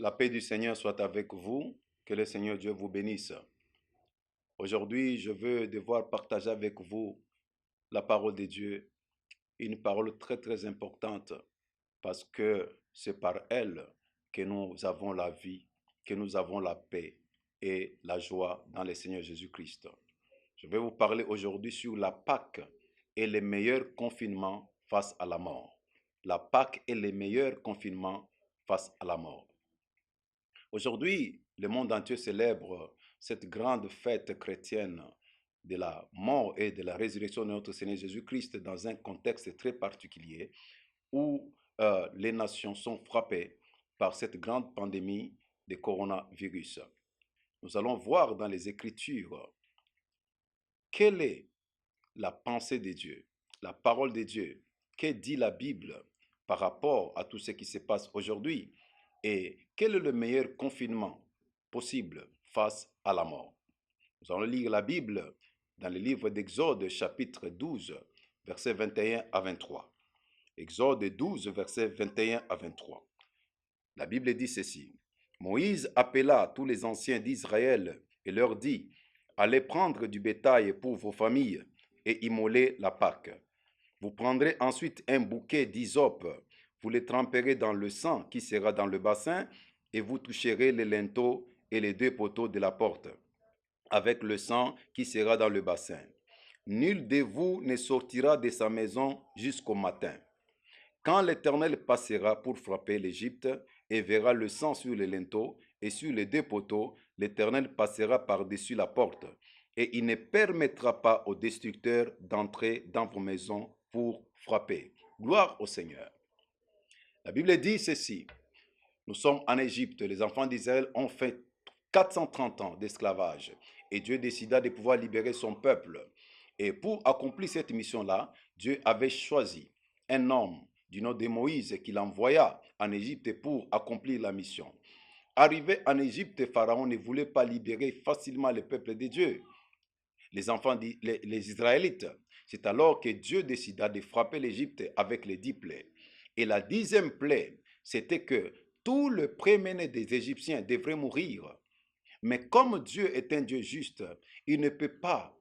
La paix du Seigneur soit avec vous. Que le Seigneur Dieu vous bénisse. Aujourd'hui, je veux devoir partager avec vous la parole de Dieu, une parole très très importante parce que c'est par elle que nous avons la vie, que nous avons la paix et la joie dans le Seigneur Jésus-Christ. Je vais vous parler aujourd'hui sur la Pâque et les meilleurs confinements face à la mort. La Pâque et les meilleurs confinements face à la mort. Aujourd'hui, le monde entier célèbre cette grande fête chrétienne de la mort et de la résurrection de notre Seigneur Jésus-Christ dans un contexte très particulier où les nations sont frappées par cette grande pandémie de coronavirus. Nous allons voir dans les Écritures quelle est la pensée de Dieu, la parole de Dieu, que dit la Bible par rapport à tout ce qui se passe aujourd'hui et quel est le meilleur confinement possible face à la mort. Nous allons lire la Bible dans le livre d'Exode chapitre 12, versets 21 à 23. Exode 12, versets 21 à 23. La Bible dit ceci. Moïse appela tous les anciens d'Israël et leur dit, allez prendre du bétail pour vos familles et immoler la Pâque. Vous prendrez ensuite un bouquet d'hysope, vous les tremperez dans le sang qui sera dans le bassin et vous toucherez les linteaux et les deux poteaux de la porte avec le sang qui sera dans le bassin. Nul de vous ne sortira de sa maison jusqu'au matin. Quand l'Éternel passera pour frapper l'Égypte et verra le sang sur les linteaux et sur les deux poteaux, l'Éternel passera par-dessus la porte et il ne permettra pas aux destructeurs d'entrer dans vos maisons pour frapper. Gloire au Seigneur. La Bible dit ceci. Nous sommes en Égypte. Les enfants d'Israël ont fait 430 ans d'esclavage et Dieu décida de pouvoir libérer son peuple. Et pour accomplir cette mission-là, Dieu avait choisi un homme du nom de Moïse qu'il envoya en Égypte pour accomplir la mission. Arrivé en Égypte, Pharaon ne voulait pas libérer facilement le peuple de Dieu, les Israélites. C'est alors que Dieu décida de frapper l'Égypte avec les 10 plaies. Et la 10e plaie, c'était que tout le premier-né des Égyptiens devrait mourir. Mais comme Dieu est un Dieu juste, il ne peut pas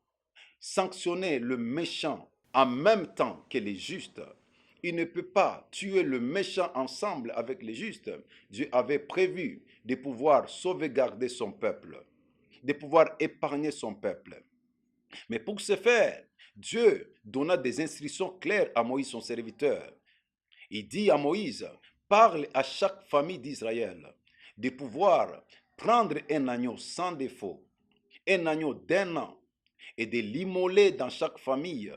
sanctionner le méchant en même temps que les justes. Il ne peut pas tuer le méchant ensemble avec les justes. Dieu avait prévu de pouvoir sauvegarder son peuple, de pouvoir épargner son peuple. Mais pour ce faire, Dieu donna des instructions claires à Moïse, son serviteur. Il dit à Moïse, parle à chaque famille d'Israël de pouvoir prendre un agneau sans défaut, un agneau d'1 an, et de l'immoler dans chaque famille.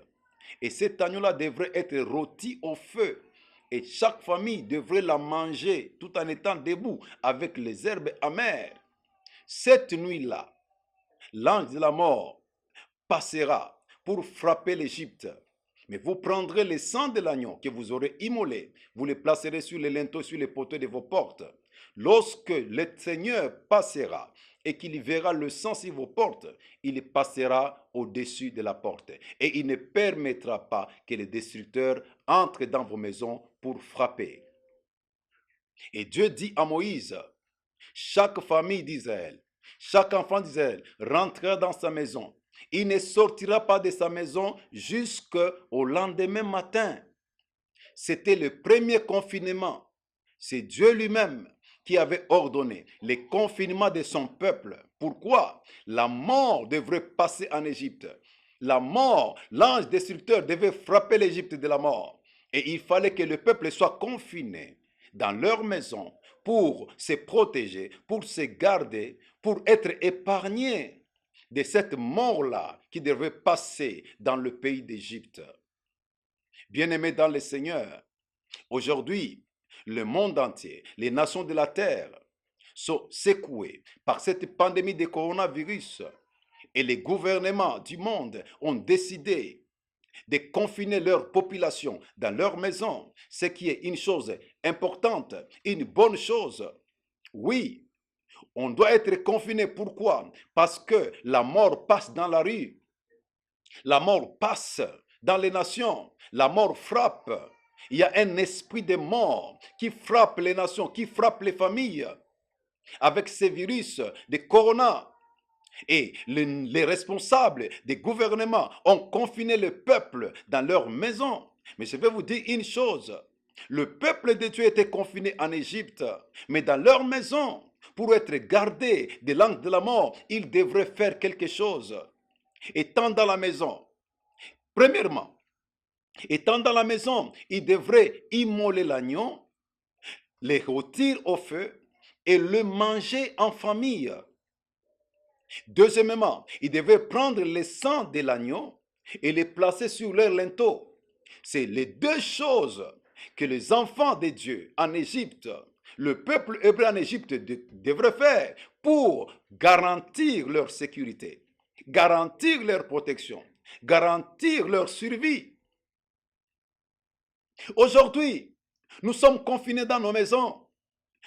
Et cet agneau-là devrait être rôti au feu. Et chaque famille devrait la manger tout en étant debout avec les herbes amères. Cette nuit-là, l'ange de la mort passera pour frapper l'Égypte. Mais vous prendrez le sang de l'agneau que vous aurez immolé, vous le placerez sur les linteaux, sur les poteaux de vos portes. Lorsque le Seigneur passera et qu'il verra le sang sur vos portes, il passera au-dessus de la porte. Et il ne permettra pas que les destructeurs entrent dans vos maisons pour frapper. Et Dieu dit à Moïse, chaque famille d'Israël, chaque enfant d'Israël rentrera dans sa maison. Il ne sortira pas de sa maison jusqu'au lendemain matin. C'était le premier confinement. C'est Dieu lui-même qui avait ordonné le confinement de son peuple. Pourquoi? La mort devrait passer en Égypte. La mort, l'ange destructeur devait frapper l'Égypte de la mort. Et il fallait que le peuple soit confiné dans leur maison pour se protéger, pour se garder, pour être épargné de cette mort-là qui devait passer dans le pays d'Égypte. Bien-aimés dans le Seigneur, aujourd'hui, le monde entier, les nations de la terre sont secouées par cette pandémie de coronavirus et les gouvernements du monde ont décidé de confiner leur population dans leur maison, ce qui est une chose importante, une bonne chose. Oui, on doit être confiné. Pourquoi? Parce que la mort passe dans la rue. La mort passe dans les nations. La mort frappe. Il y a un esprit de mort qui frappe les nations, qui frappe les familles. avec ces virus de corona. Et les responsables des gouvernements ont confiné le peuple dans leur maison. Mais je vais vous dire une chose. Le peuple de Dieu était confiné en Égypte, mais dans leur maison, pour être gardés des langues de la mort, ils devraient faire quelque chose. Étant dans la maison, premièrement, étant dans la maison, ils devraient immoler l'agneau, les rôtir au feu et le manger en famille. Deuxièmement, ils devaient prendre le sang de l'agneau et les placer sur leur linteau. C'est les deux choses que les enfants de Dieu en Égypte, le peuple hébreu en Égypte devrait faire pour garantir leur sécurité, garantir leur protection, garantir leur survie. Aujourd'hui, nous sommes confinés dans nos maisons,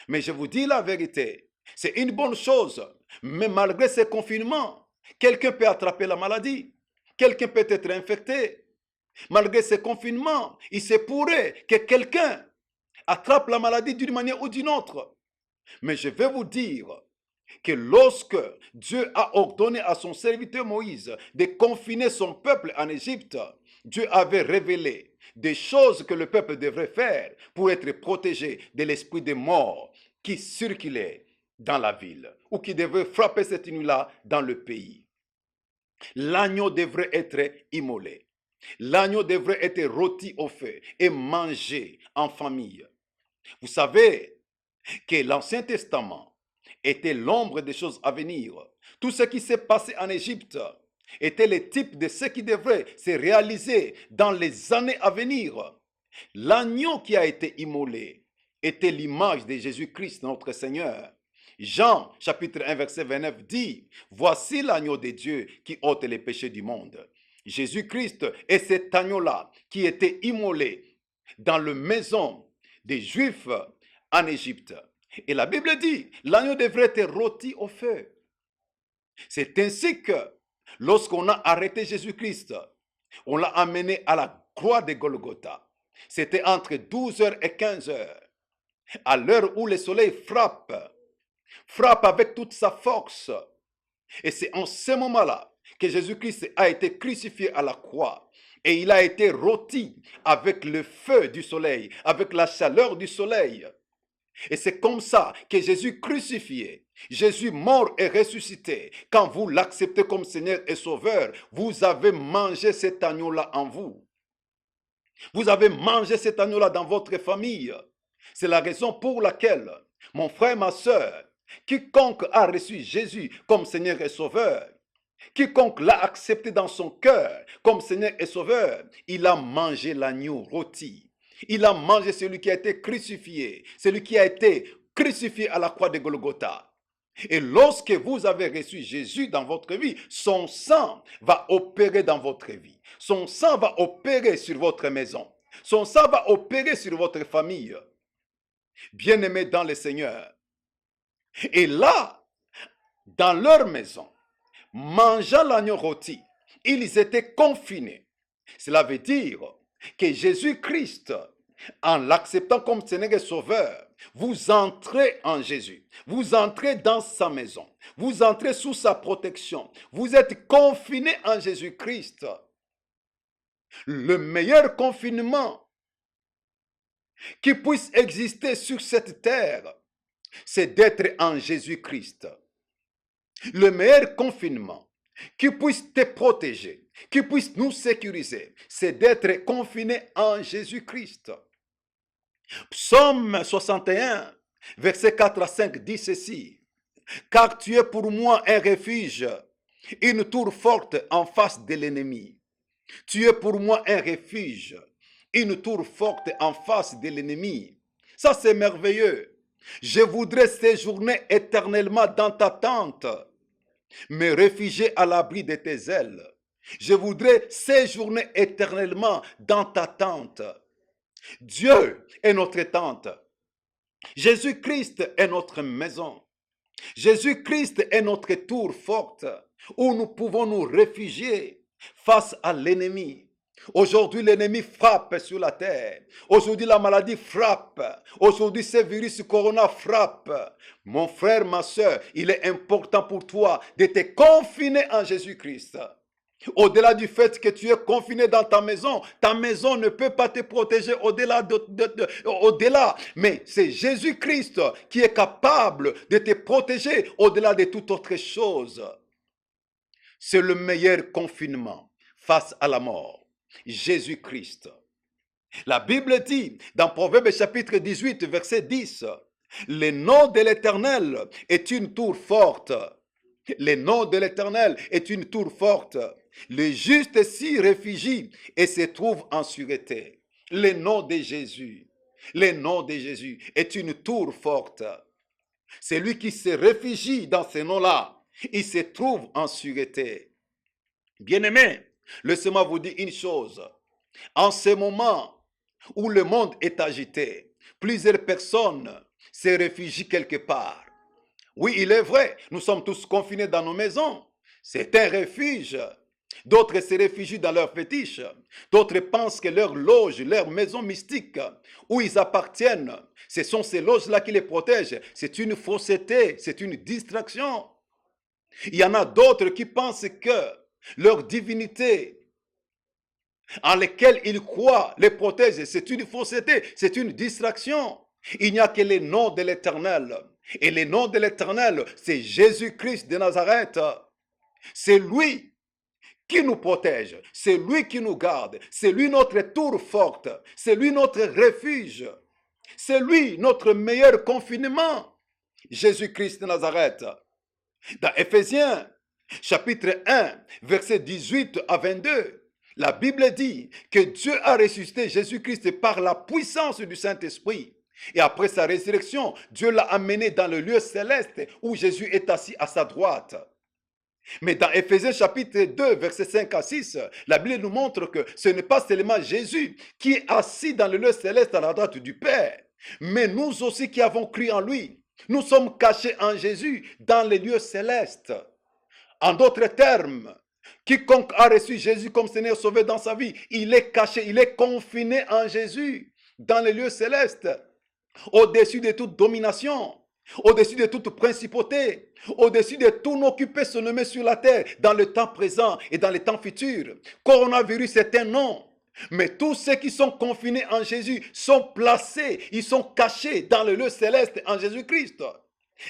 mais je vous dis la vérité, c'est une bonne chose. Mais malgré ces confinements, quelqu'un peut attraper la maladie. Quelqu'un peut être infecté. Malgré ces confinements, il se pourrait que quelqu'un attrape la maladie d'une manière ou d'une autre. Mais je vais vous dire que lorsque Dieu a ordonné à son serviteur Moïse de confiner son peuple en Égypte, Dieu avait révélé des choses que le peuple devrait faire pour être protégé de l'esprit de mort qui circulait dans la ville ou qui devait frapper cette nuit-là dans le pays. L'agneau devrait être immolé. L'agneau devrait être rôti au feu et mangé en famille. Vous savez que l'Ancien Testament était l'ombre des choses à venir. Tout ce qui s'est passé en Égypte était le type de ce qui devrait se réaliser dans les années à venir. L'agneau qui a été immolé était l'image de Jésus-Christ, notre Seigneur. Jean, chapitre 1, verset 29 dit, « Voici l'agneau de Dieu qui ôte les péchés du monde. » Jésus-Christ est cet agneau-là qui était immolé dans la maison des Juifs en Égypte. Et la Bible dit, l'agneau devrait être rôti au feu. C'est ainsi que lorsqu'on a arrêté Jésus-Christ, on l'a amené à la croix de Golgotha. C'était entre 12h et 15h, à l'heure où le soleil frappe avec toute sa force. Et c'est en ce moment-là que Jésus-Christ a été crucifié à la croix. Et il a été rôti avec le feu du soleil, avec la chaleur du soleil. Et c'est comme ça que Jésus crucifié, Jésus mort et ressuscité, quand vous l'acceptez comme Seigneur et Sauveur, vous avez mangé cet agneau-là en vous. Vous avez mangé cet agneau-là dans votre famille. C'est la raison pour laquelle, mon frère, ma soeur, quiconque a reçu Jésus comme Seigneur et Sauveur, quiconque l'a accepté dans son cœur comme Seigneur et Sauveur, il a mangé l'agneau rôti. Il a mangé celui qui a été crucifié, celui qui a été crucifié à la croix de Golgotha. Et lorsque vous avez reçu Jésus dans votre vie, son sang va opérer dans votre vie. Son sang va opérer sur votre maison. Son sang va opérer sur votre famille. Bien-aimés dans le Seigneur. Et là, dans leur maison, mangeant l'agneau rôti, ils étaient confinés. Cela veut dire que Jésus-Christ, en l'acceptant comme Seigneur et Sauveur, vous entrez en Jésus, vous entrez dans sa maison, vous entrez sous sa protection, vous êtes confinés en Jésus-Christ. Le meilleur confinement qui puisse exister sur cette terre, c'est d'être en Jésus-Christ. Le meilleur confinement qui puisse te protéger, qui puisse nous sécuriser, c'est d'être confiné en Jésus-Christ. Psaume 61, versets 4 à 5 dit ceci, « Car tu es pour moi un refuge, une tour forte en face de l'ennemi. Tu es pour moi un refuge, une tour forte en face de l'ennemi. » Ça, c'est merveilleux. Je voudrais séjourner éternellement dans ta tente, me réfugier à l'abri de tes ailes. Je voudrais séjourner éternellement dans ta tente. Dieu est notre tente. Jésus-Christ est notre maison. Jésus-Christ est notre tour forte où nous pouvons nous réfugier face à l'ennemi. Aujourd'hui, l'ennemi frappe sur la terre. Aujourd'hui, la maladie frappe. Aujourd'hui, ce virus corona frappe. Mon frère, ma soeur, il est important pour toi de te confiner en Jésus-Christ. Au-delà du fait que tu es confiné dans ta maison ne peut pas te protéger au-delà. Mais c'est Jésus-Christ qui est capable de te protéger au-delà de toute autre chose. C'est le meilleur confinement face à la mort. Jésus-Christ. La Bible dit dans Proverbe chapitre 18, verset 10, le nom de l'Éternel est une tour forte. Le nom de l'Éternel est une tour forte. Le juste s'y réfugie et se trouve en sûreté. Le nom de Jésus est une tour forte. C'est lui qui se réfugie dans ce nom-là. Il se trouve en sûreté. Bien-aimés, laissez-moi vous dire une chose. En ce moment où le monde est agité, plusieurs personnes se réfugient quelque part. Oui, il est vrai, nous sommes tous confinés dans nos maisons. C'est un refuge. D'autres se réfugient dans leurs fétiches. D'autres pensent que leur loge, leur maison mystique, où ils appartiennent, ce sont ces loges-là qui les protègent. C'est une fausseté, c'est une distraction. Il y en a d'autres qui pensent que leur divinité en laquelle ils croient les protège, c'est une fausseté, c'est une distraction. Il n'y a que le nom de l'Éternel. Et le nom de l'Éternel, c'est Jésus-Christ de Nazareth. C'est lui qui nous protège, c'est lui qui nous garde, c'est lui notre tour forte, c'est lui notre refuge, c'est lui notre meilleur confinement. Jésus-Christ de Nazareth. Dans Éphésiens, chapitre 1, versets 18 à 22, la Bible dit que Dieu a ressuscité Jésus-Christ par la puissance du Saint-Esprit. Et après sa résurrection, Dieu l'a amené dans le lieu céleste où Jésus est assis à sa droite. Mais dans Éphésiens chapitre 2, versets 5 à 6, la Bible nous montre que ce n'est pas seulement Jésus qui est assis dans le lieu céleste à la droite du Père, mais nous aussi qui avons cru en lui, nous sommes cachés en Jésus dans les lieux célestes. En d'autres termes, quiconque a reçu Jésus comme Seigneur sauvé dans sa vie, il est caché, il est confiné en Jésus dans les lieux célestes, au-dessus de toute domination, au-dessus de toute principauté, au-dessus de tout n'occuper se nommer sur la terre, dans le temps présent et dans le temps futur. Coronavirus est un nom. Mais tous ceux qui sont confinés en Jésus sont placés, ils sont cachés dans le lieu céleste en Jésus-Christ.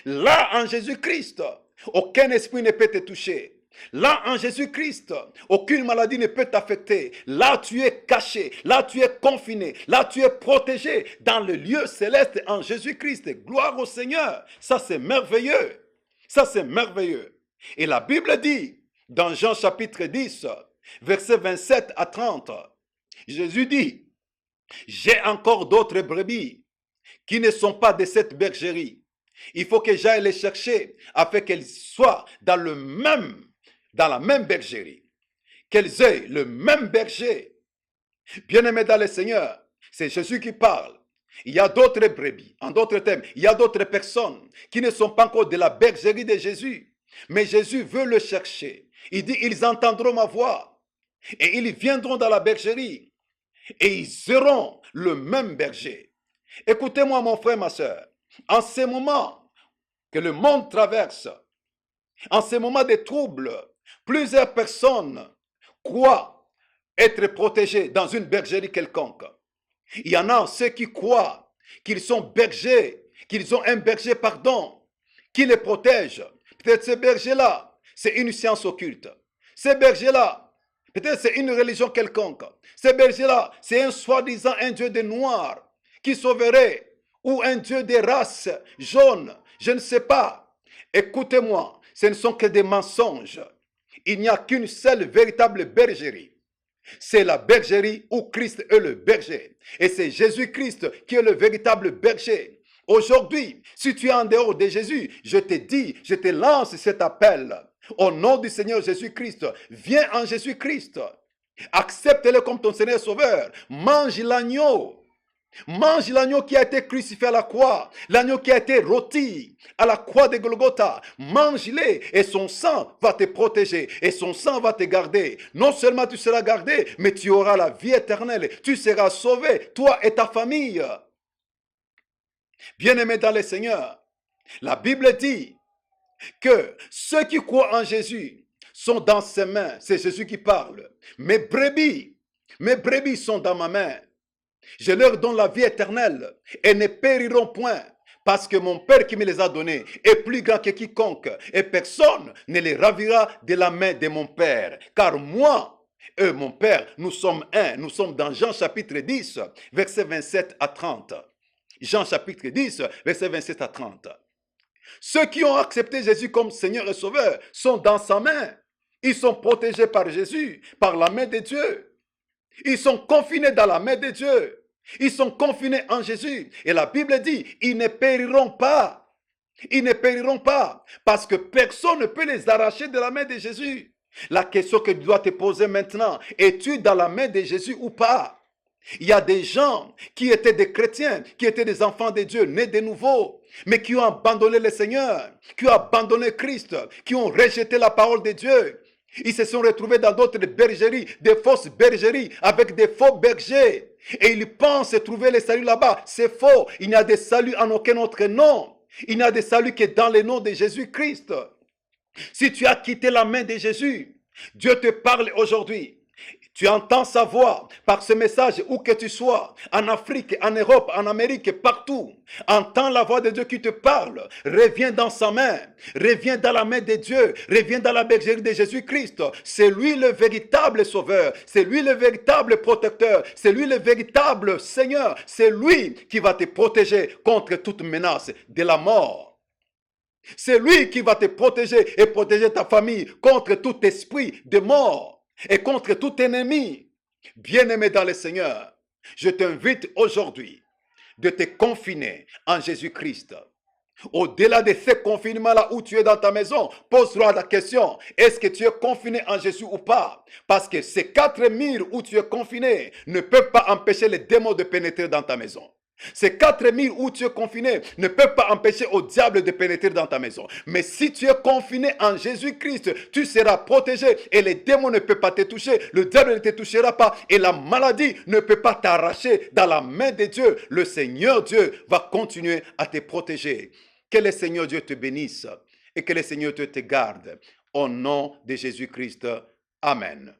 Là, en Jésus-Christ, aucun esprit ne peut te toucher. Là, en Jésus-Christ, aucune maladie ne peut t'affecter. Là, tu es caché. Là, tu es confiné. Là, tu es protégé dans le lieu céleste en Jésus-Christ. Gloire au Seigneur. Ça, c'est merveilleux. Ça, c'est merveilleux. Et la Bible dit, dans Jean chapitre 10, versets 27 à 30, Jésus dit, j'ai encore d'autres brebis qui ne sont pas de cette bergerie. Il faut que j'aille les chercher afin qu'elles soient dans la même bergerie, qu'elles aient le même berger. Bien-aimés dans le Seigneur, c'est Jésus qui parle. Il y a d'autres brebis, en d'autres termes, il y a d'autres personnes qui ne sont pas encore de la bergerie de Jésus. Mais Jésus veut le chercher. Il dit, ils entendront ma voix et ils viendront dans la bergerie et ils auront le même berger. Écoutez-moi mon frère, ma soeur, en ces moments que le monde traverse, en ces moments de troubles, plusieurs personnes croient être protégées dans une bergerie quelconque. Il y en a ceux qui croient qu'ils sont bergers, qu'ils ont un berger, qui les protège. Peut-être ce berger-là, c'est une science occulte. Ce berger-là, peut-être c'est une religion quelconque. Ce berger-là, c'est un soi-disant un dieu de noir qui sauverait, ou un dieu des races jaunes, je ne sais pas. Écoutez-moi, ce ne sont que des mensonges. Il n'y a qu'une seule véritable bergerie. C'est la bergerie où Christ est le berger. Et c'est Jésus-Christ qui est le véritable berger. Aujourd'hui, si tu es en dehors de Jésus, je te dis, je te lance cet appel. Au nom du Seigneur Jésus-Christ, viens en Jésus-Christ. Accepte-le comme ton Seigneur Sauveur. Mange l'agneau. Mange l'agneau qui a été crucifié à la croix, l'agneau qui a été rôti à la croix de Golgotha. Mange-le et son sang va te protéger et son sang va te garder. Non seulement tu seras gardé, mais tu auras la vie éternelle. Tu seras sauvé, toi et ta famille. Bien-aimés dans le Seigneur, la Bible dit que ceux qui croient en Jésus sont dans ses mains. C'est Jésus qui parle. Mes brebis sont dans ma main. Je leur donne la vie éternelle et ne périront point, parce que mon Père qui me les a donnés est plus grand que quiconque, et personne ne les ravira de la main de mon Père. Car moi et mon Père, nous sommes un. Nous sommes dans Jean chapitre 10, versets 27 à 30. Jean chapitre 10, versets 27 à 30. Ceux qui ont accepté Jésus comme Seigneur et Sauveur sont dans sa main. Ils sont protégés par Jésus, par la main de Dieu. Ils sont confinés dans la main de Dieu. Ils sont confinés en Jésus. Et la Bible dit, ils ne périront pas. Ils ne périront pas. Parce que personne ne peut les arracher de la main de Jésus. La question que tu dois te poser maintenant, es-tu dans la main de Jésus ou pas? Il y a des gens qui étaient des chrétiens, qui étaient des enfants de Dieu, nés de nouveau, mais qui ont abandonné le Seigneur, qui ont abandonné Christ, qui ont rejeté la parole de Dieu. Ils se sont retrouvés dans d'autres bergeries, des fausses bergeries, avec des faux bergers. Et ils pensent trouver le salut là-bas. C'est faux. Il n'y a de salut en aucun autre nom. Il n'y a de salut que dans le nom de Jésus-Christ. Si tu as quitté la main de Jésus, Dieu te parle aujourd'hui. Tu entends sa voix par ce message où que tu sois, en Afrique, en Europe, en Amérique, partout. Entends la voix de Dieu qui te parle. Reviens dans sa main. Reviens dans la main de Dieu. Reviens dans la bergerie de Jésus-Christ. C'est lui le véritable sauveur. C'est lui le véritable protecteur. C'est lui le véritable Seigneur. C'est lui qui va te protéger contre toute menace de la mort. C'est lui qui va te protéger et protéger ta famille contre tout esprit de mort et contre tout ennemi. Bien-aimé dans le Seigneur, je t'invite aujourd'hui de te confiner en Jésus-Christ. Au-delà de ce confinement-là où tu es dans ta maison, pose-toi la question, est-ce que tu es confiné en Jésus ou pas? Parce que ces 4 murs où tu es confiné ne peuvent pas empêcher les démons de pénétrer dans ta maison. Ces 4 murs où tu es confiné ne peuvent pas empêcher au diable de pénétrer dans ta maison. Mais si tu es confiné en Jésus-Christ, tu seras protégé et les démons ne peuvent pas te toucher. Le diable ne te touchera pas et la maladie ne peut pas t'arracher dans la main de Dieu. Le Seigneur Dieu va continuer à te protéger. Que le Seigneur Dieu te bénisse et que le Seigneur Dieu te garde. Au nom de Jésus-Christ. Amen.